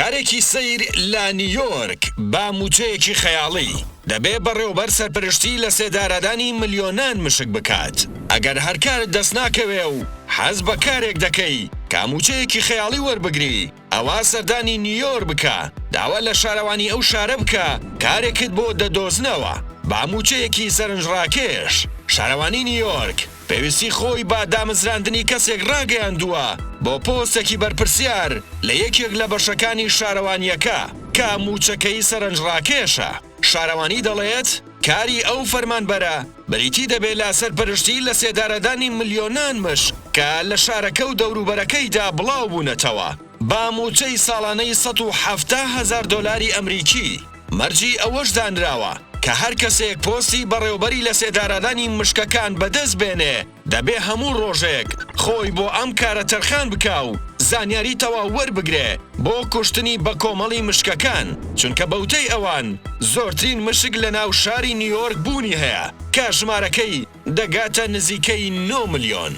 کارێکی سەیر لە نیویۆرک با موچەیەکی خەیاڵی دەبێ بەڕێوەبەر سەرپەرشتی لە سێدارەدانی ملیۆنان مشک بکات. ئەگەر هەر کارت دەست ناکەوێ و حەز بە کارێک دەکەی کاموچەیەکی خەیاڵی وەربگری ئەوا سەردانی نیویۆرک بکە، داوا لە شارەوانی ئەو شارە بکە کارێکت بۆ دەدۆزنەوە با موچەیەکی سەرنجڕاکێش. شارەوانی نیویۆرک پێویستی خۆی با دامەزراندنی کەسێک ڕاگەیاندووە بۆ پۆستێکی بەرپرسیار لە یەکێک لە بەشەکانی شارەوانیەکە کە موچەکەی سەرنجڕاکێشە. شارەوانی دەڵێت کاری ئەو فەرمانبەرە بریتی دەبێت لە سەرپەرشتی لە سێدارەدانی ملیۆنان مشک کە لە شارەکە و دەوروبەرەکەیدا بڵاو بوونەتەوە با موچەی ساڵانەی 170,000 دۆلاری ئەمریکی. مەرجی ئەوەش دانراوە کە هەر کەسێک پۆستی بەڕێوەبەری لە سێدارەدانی مشکەکان بەدەست بێنێ دەبێ هەموو ڕۆژێک خۆی بۆ ئەم کارە تەرخان بکا و زانیاریتەوە وەربگرێ بۆ کوشتنی بە کۆمەڵی مشکەکان، چونکە بەوتەی ئەوان زۆرترین مشک لە ناو شاری نیویۆرک بوونی هەیە کە ژمارەکەی دەگاتە نزیکەی 9 ملیۆن.